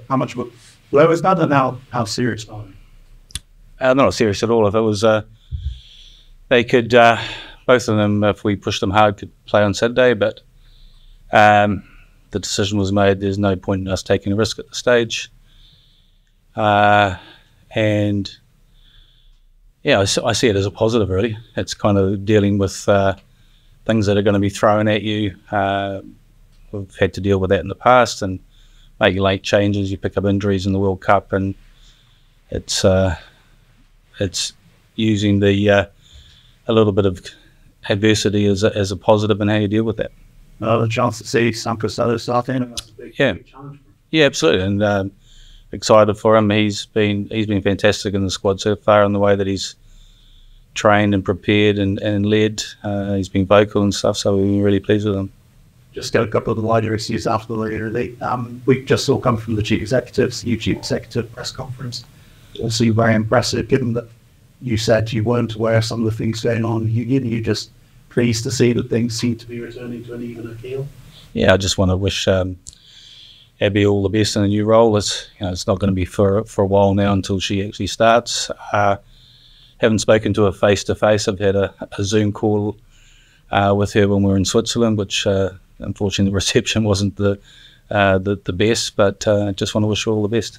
How much of a blow is that, and how serious are they? Not serious at all. If it was, they could, both of them, if we pushed them hard, could play on Saturday, but the decision was made. There's no point in us taking a risk at the stage. And yeah, I see it as a positive, really. It's kind of dealing with things that are going to be thrown at you. We've had to deal with that in the past and make late changes. You pick up injuries in the World Cup, and it's using the a little bit of adversity as a positive and how you deal with that. The chance to see Sam Costello start in, that's a big challenge for him. Yeah, absolutely, and excited for him. He's been fantastic in the squad so far in the way that he's trained and prepared and led. He's been vocal and stuff, so we've been really pleased with him. Just got a couple of the wider issues after the later league. We just saw come from the chief executives, the new chief executive press conference. Also very impressive, given that you said you weren't aware of some of the things going on. You just pleased to see that things seem to be returning to an even keel. Yeah, I just want to wish Abby all the best in the new role. It's not going to be for a while now until she actually starts. Haven't spoken to her face to face. I've had a Zoom call with her when we were in Switzerland, which unfortunately the reception wasn't the best. But just want to wish her all the best.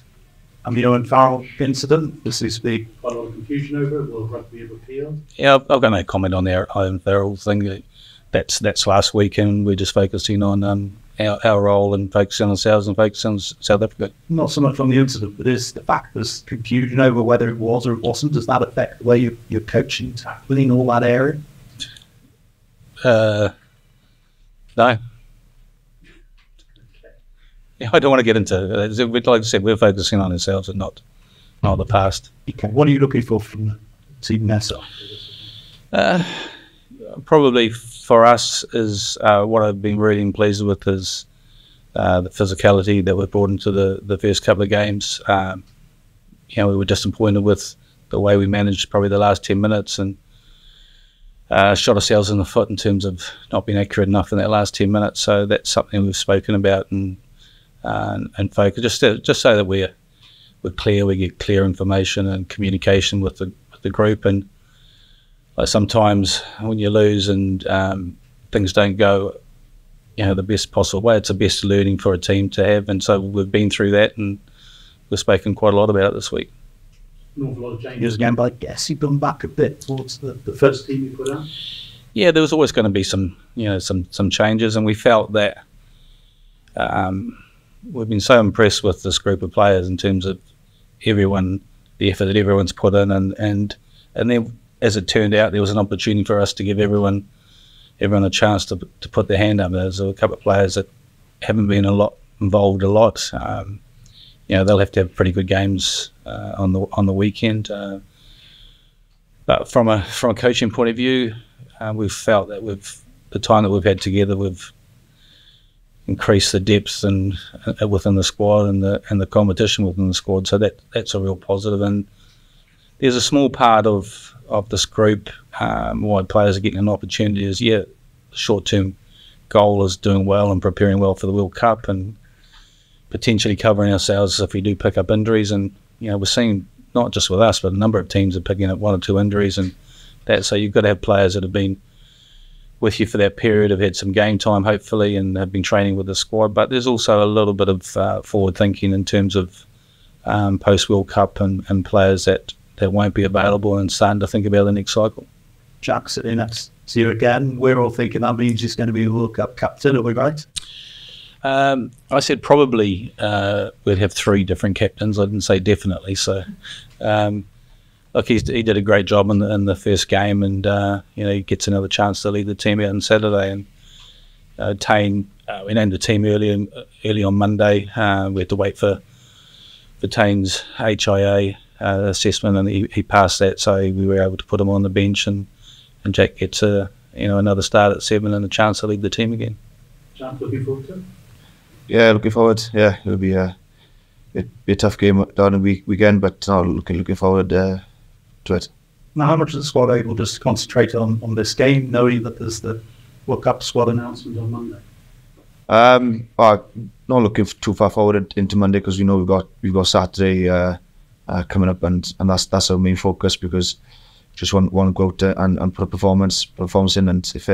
And Vale incident, this is quite a lot of confusion over it. Will Rugby have appealed? Yeah, I've got no comment on their Vale thing. That's last weekend. We're just focusing on our role and focusing on ourselves and focusing on South Africa. Not so much on the incident, but is the fact there's confusion over whether it was or it wasn't. Does that affect the way you're coaching, tackling all that area? No. Yeah, I don't want to get into it. Like I said, we're focusing on ourselves and not the past. Okay. What are you looking for from the team Nessa? Probably for us is what I've been really pleased with is the physicality that we've brought into the first couple of games. We were disappointed with the way we managed probably the last 10 minutes and shot ourselves in the foot in terms of not being accurate enough in that last 10 minutes. So that's something we've spoken about and focus just so that we're clear, we get clear information and communication with the group. And sometimes when you lose and things don't go the best possible way, it's the best learning for a team to have. And so we've been through that, and we've spoken quite a lot about it this week. An awful lot of changes again, but I guess you've gone back a bit towards the first team you put out. Yeah, there was always going to be some changes, and we felt that we've been so impressed with this group of players in terms of the effort that everyone's put in, and then as it turned out, there was an opportunity for us to give everyone a chance to put their hand up. There's a couple of players that haven't been involved a lot. They'll have to have pretty good games on the weekend. But from a coaching point of view, we've felt that the time that we've had together, we've increased the depth and within the squad and the competition within the squad. So that's a real positive. And there's a small part of this group why players are getting an opportunity is the short-term goal is doing well and preparing well for the World Cup and potentially covering ourselves if we do pick up injuries. And we're seeing not just with us, but a number of teams are picking up 1 or 2 injuries, and so you've got to have players that have been with you for that period, have had some game time hopefully, and have been training with the squad. But there's also a little bit of forward thinking in terms of post World Cup and players that won't be available and starting to think about the next cycle. Jack, sitting next to you again, we're all thinking that means he's going to be a World Cup captain, are we right? I said probably we'd have 3 different captains. I didn't say definitely. So, look, he did a great job in the first game, and he gets another chance to lead the team out on Saturday. And Tane, we named the team early on Monday. We had to wait for Tane's HIA assessment, and he passed that, so we were able to put him on the bench, and Jack gets another start at 7 and a chance to lead the team again. Jack, looking forward to it? Yeah, looking forward. Yeah, it'll be a tough game down the weekend, but looking forward to it. Now, how much is the squad able to just concentrate on this game, knowing that there's the World Cup squad announcement on Monday? not looking too far forward into Monday, because we know we've got Saturday coming up, and that's our main focus, because just want to go out and put a performance in, and if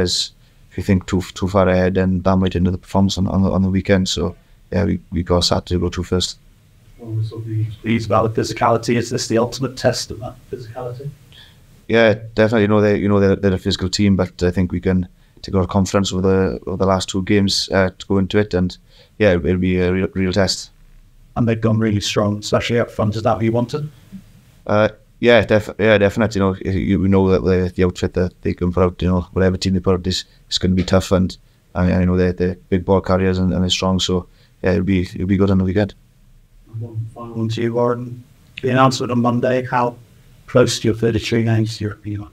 you think too far ahead, then that might hinder the performance on the weekend. So yeah, we got Saturday to go to first. Pleased about the physicality. Is this the ultimate test of that physicality? Yeah, definitely. They're a physical team, but I think we can take our confidence over the last 2 games to go into it, and yeah, it'll be a real test. And they've gone really strong, especially up front. Is that what you wanted? Yeah, definitely. We know that the outfit that they can put out, whatever team they put out is going to be tough, and I know they're big ball carriers and they're strong. So yeah, it'll be good on the weekend. One final one to you, Warren. The announcement on Monday. How close to your 33 games European?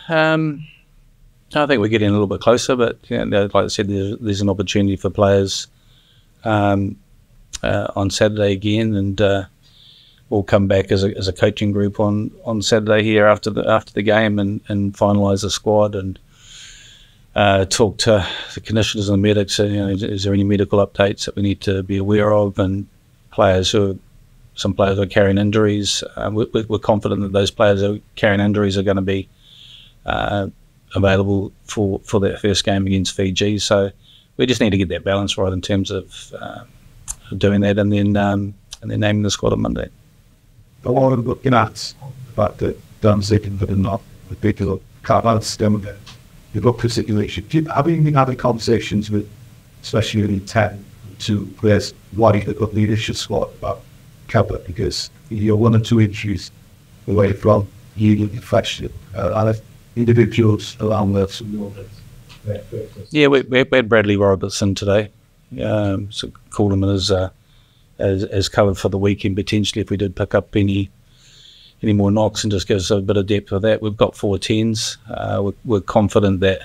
I think we're getting a little bit closer, but like I said, there's an opportunity for players on Saturday again, and we'll come back as a coaching group on Saturday here after the game and finalise the squad and talk to the conditioners and the medics. Is there any medical updates that we need to be aware of, and some players are carrying injuries. We're confident that those players who are carrying injuries are going to be available for that first game against Fiji. So we just need to get that balance right in terms of doing that, and then naming the squad on Monday. A lot of looking at the fact that Dan's taken but not the people can't understand that you look at the situation. Have you been having conversations with, especially in 10 to players, what do you think of the leadership squad about cover, because you're 1 or 2 inches away from union infection, and if individuals around there. Yeah, we had Bradley Robertson today. So called him as covered for the weekend potentially if we did pick up any more knocks, and just gives us a bit of depth with that. We've got 4 10s. We're confident that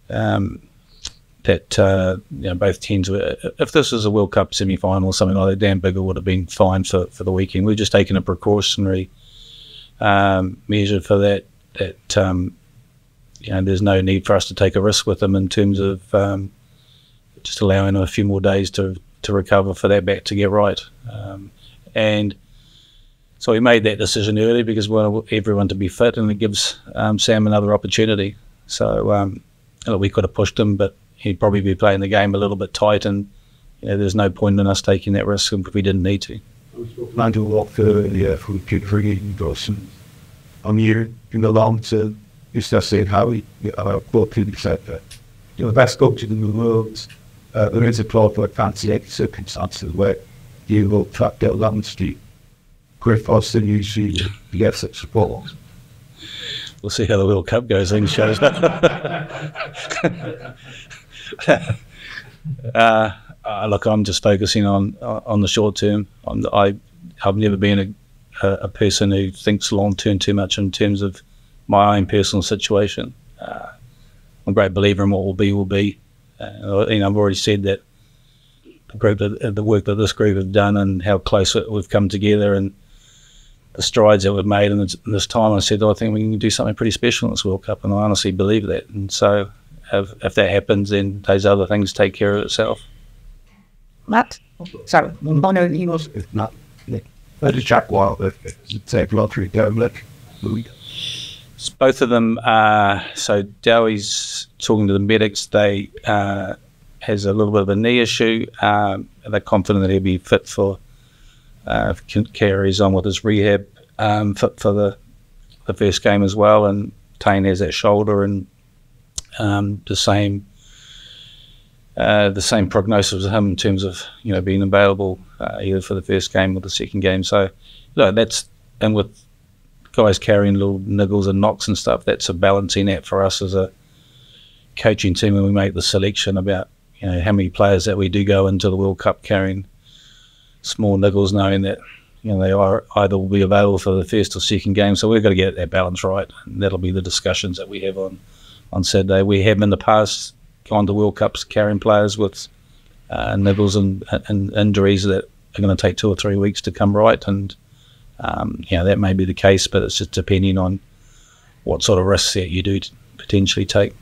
both 10s. If this was a World Cup semi-final or something like that, Dan Bigger would have been fine for the weekend. We've just taken a precautionary measure for that. There's no need for us to take a risk with them in terms of just allowing them a few more days to recover for that back to get right. And so we made that decision early because we want everyone to be fit, and it gives Sam another opportunity. So we could have pushed him, but he'd probably be playing the game a little bit tight, and there's no point in us taking that risk if we didn't need to. I do a lot for good for getting Dawson. I'm here in the long term. It's just saying how both people said that the best coach in the world. There is a plot for fancy circumstances where you will track down London Street. Griff Austin usually gets such support. We'll see how the World Cup goes. Things shows. Look, I'm just focusing on the short term. I've never been a person who thinks long term too much in terms of my own personal situation. I'm a great believer in what will be. I've already said that the work that this group have done and how close we've come together and the strides that we've made in this time. I said, I think we can do something pretty special in this World Cup, and I honestly believe that. And so if that happens, then those other things take care of itself. Matt? Sorry. Oh, no, he was. It's not. But it's Jack Wild. It's a lottery down. Both of them, so Dowie's talking to the medics. They has a little bit of a knee issue. They're confident that he'll be fit for carries on with his rehab, fit for the first game as well. And Tane has that shoulder, and the same prognosis of him in terms of being available either for the first game or the second game. So and with guys carrying little niggles and knocks and stuff, that's a balancing act for us as a coaching team when we make the selection about how many players that we do go into the World Cup carrying small niggles, knowing that they are either will be available for the first or second game. So we've got to get that balance right, and that'll be the discussions that we have on Saturday. We have in the past gone to World Cups carrying players with niggles and injuries that are going to take 2 or 3 weeks to come right, and that may be the case, but it's just depending on what sort of risks that you do potentially take.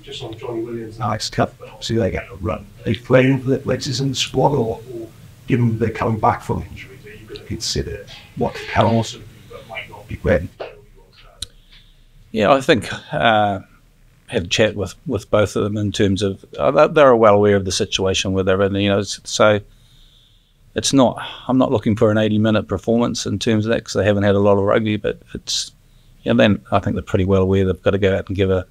just on Johnny Williams. Nice cut, but obviously they get a run. They playing for the Blitz in the squad, or given they're coming back from injuries, are you going to consider what can also do but might not be ready? Yeah, I think had a chat with both of them in terms of they're well aware of the situation where they're in. You know, so it's not. I'm not looking for an 80-minute performance in terms of that because they haven't had a lot of rugby. But it's, you know, then I think they're pretty well aware they've got to go out and give a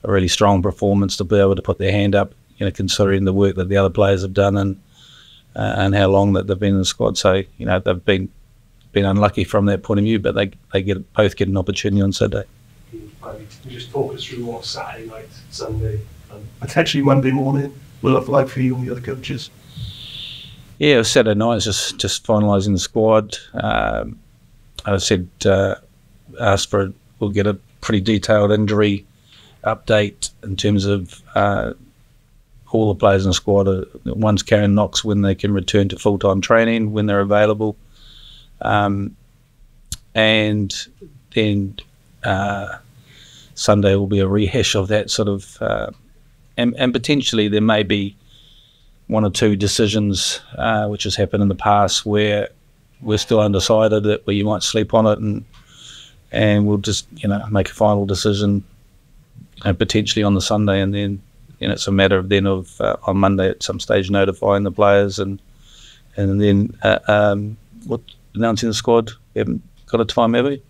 really strong performance to be able to put their hand up. You know, considering the work that the other players have done and how long that they've been in the squad. So you know they've been unlucky from that point of view, but they both get an opportunity on Saturday. Can you just talk us through what Saturday night, Sunday, and Potentially Monday morning will look like for you and the other coaches? Yeah, it was Saturday night. It's just finalising the squad. I said we'll get a pretty detailed injury update in terms of all the players in the squad. One's carrying knocks when they can return to full-time training when they're available, and then Sunday will be a rehash of that sort of, and potentially there may be one or two decisions which has happened in the past where we're still undecided, where you might sleep on it and we'll just make a final decision potentially on the Sunday, and then it's a matter of on Monday at some stage notifying the players and then announcing the squad. We haven't got a time, have we?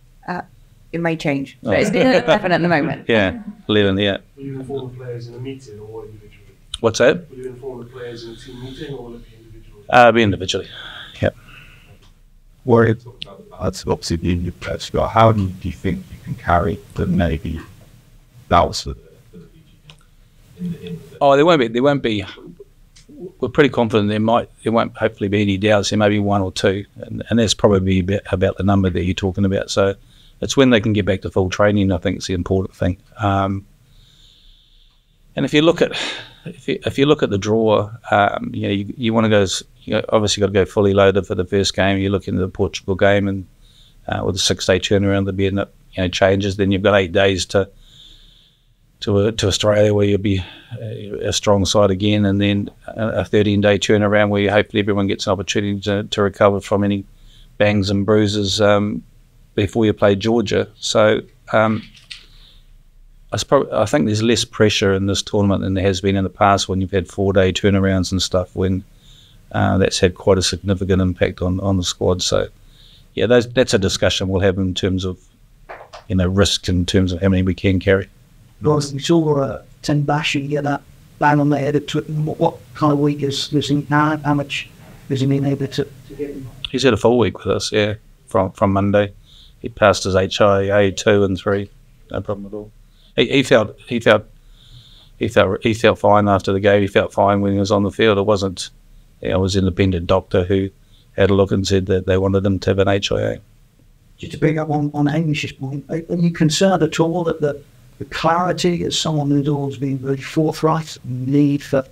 It may change, but it's 11 at the moment. Yeah, 11, yeah. will you inform the players in a meeting or individually? What's that? Will you inform the players in a team meeting or will it be individually? Be individually, yep. Warren, that's obviously being your press. How do you think you can carry that maybe that was for Oh, there won't be. We're pretty confident there won't hopefully be any doubts. There may be one or two, and that's probably about the number that you're talking about. So it's when they can get back to full training. I think it's the important thing. And if you look at the draw, you want to go. Obviously got to go fully loaded for the first game. You look into the Portugal game, and with a 6-day turnaround, there'll be changes. Then you've got 8 days to Australia, where you'll be a strong side again, and then a 13-day turnaround where hopefully everyone gets an opportunity to recover from any bangs and bruises before you play Georgia. So I think there's less pressure in this tournament than there has been in the past when you've had 4-day turnarounds and stuff, when that's had quite a significant impact on the squad. So yeah, that's a discussion we'll have in terms of risk, in terms of how many we can carry. Because we saw Tim Bash and get that bang on the head. What kind of week is he now? How much has he been able to get him? He's had a full week with us, yeah, from Monday. He passed his HIA 2 and 3, no problem at all. He felt fine after the game. He felt fine when he was on the field. It wasn't. It was an independent doctor who had a look and said that they wanted him to have an HIA. Just to pick up on Amish's point, are you concerned at all that the clarity, as someone who's always been very forthright, need for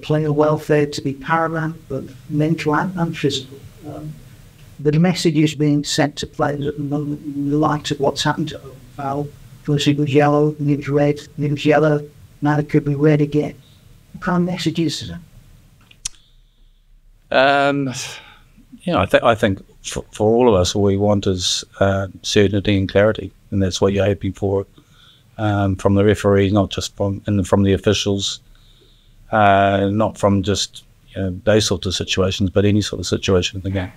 player welfare to be paramount, but mental and physical? The message is being sent to players at the moment in the light of what's happened to Vale. First it was yellow, then it was red, then it was yellow, now it could be red again. What kind of messages is it? I think for all of us, all we want is certainty and clarity, and that's what you're hoping for. From the referees, not just from the officials, not from just those sorts of situations, but any sort of situation in the game.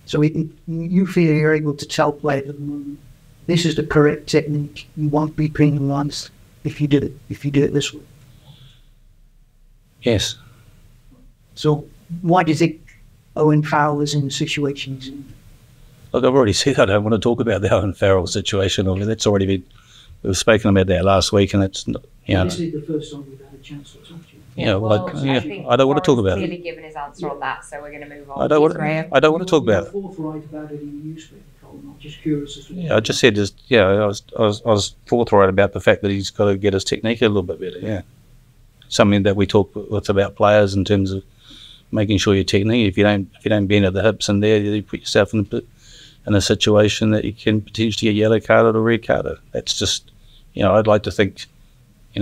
So you feel you're able to tell players at the moment, this is the correct technique. You won't be penalised if you did it this way. Yes. So why do you think Owen Farrell is in the situation he's in? Look, I've already said I don't want to talk about the Owen Farrell situation. I mean, that's already been. We've spoken about that last week, and it's not. This is the first time we've had a chance to talk to you. I don't want to talk about it. Clearly given his answer on that, so we're going to move on. I don't want to talk about it. Forthright about it in the newspaper. I'm just curious as to I just said I was forthright about the fact that he's got to get his technique a little bit better. Yeah, something that we talk with about players in terms of making sure your technique. If you don't bend at the hips and there, you put yourself in a situation that you can potentially get yellow carded or red carded. That's just, I'd like to think,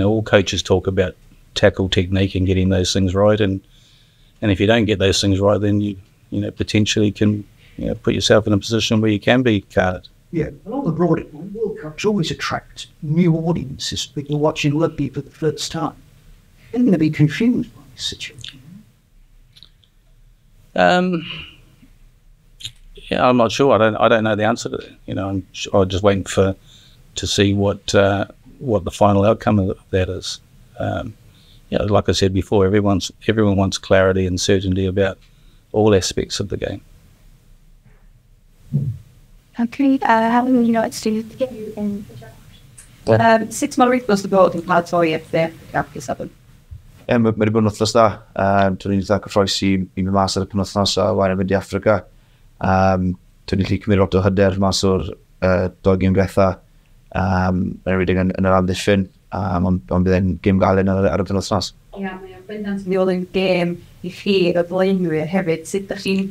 all coaches talk about tackle technique and getting those things right, and if you don't get those things right, then you potentially can put yourself in a position where you can be carded. Yeah, and on the broader point, World Cups always attract new audiences, people watching rugby for the first time. They're going to be confused by this situation. Yeah, I'm not sure. I don't know the answer to that. I'm just waiting to see what the final outcome of that is. Like I said before, everyone wants clarity and certainty about all aspects of the game. Okay, how many United States get you in? 6 months was the board in Paratoi efter Africa. Mae wedi bod yn wythnos da. Dwi'n eitha cyffroesi i mi mas ar y penwythnos a wain yn mynd i Africa. Dwi'n gallu cymryd lot o hyder mas o'r 2 gêm diwetha. Mae'n rydyn yn yr amddiffyn, ond bydd e'n gêm galed ar y penwythnos. Ie, mae'n bendant mi oedd yn gêm i chi y blaenwyr hefyd. Sut ydych chi'n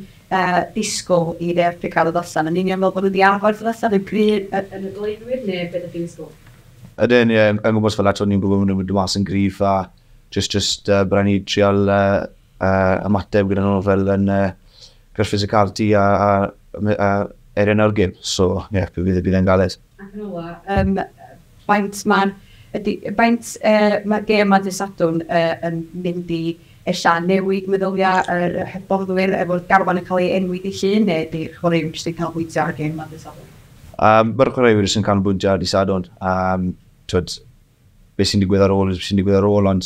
disgwyl i'r Africa cael y ddosan? Yn union fel bod wedi arfer y ddosan yn gryf yn y blaenwyr, neu beth ydych chi'n disgwyl? Ydyn, ie, yng Nghymru fel eto, ni'n gwybod bod nhw'n mas yn gryf a just byddwn ni trial ymateb gyda nhw fel yn gyda'r physicality a erion o'r gym. So, ie, bydd e'n galed. Ac yn ola, faint mae'r gêm yma dy Sadwrn yn mynd i ella newid meddyliau yr hyfforddwyr efo'r garfan yn cael ei enwi di llun, neu di'r chwaraewyr sy'n cael bwyntio ar y gêm yma dy Sadwrn? Mae'r chwaraewyr sy'n canolbwyntio ar dy Sadwrn. Beth sy'n digwydd ar ôl, ond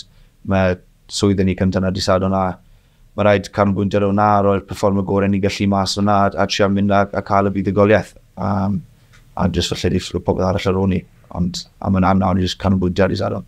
mae swydd yn ei cyntaf na dy Sadwrn a mae rhaid canolbwyntio ar hwnna a roi'r perfform y gorau ni gallu mas hwnna a trio mynd a cael y buddugoliaeth. A jyst falle di fflwp pobl arall ar ôl ni, ond am yna ni jyst canolbwyntio ar dy Sadwrn.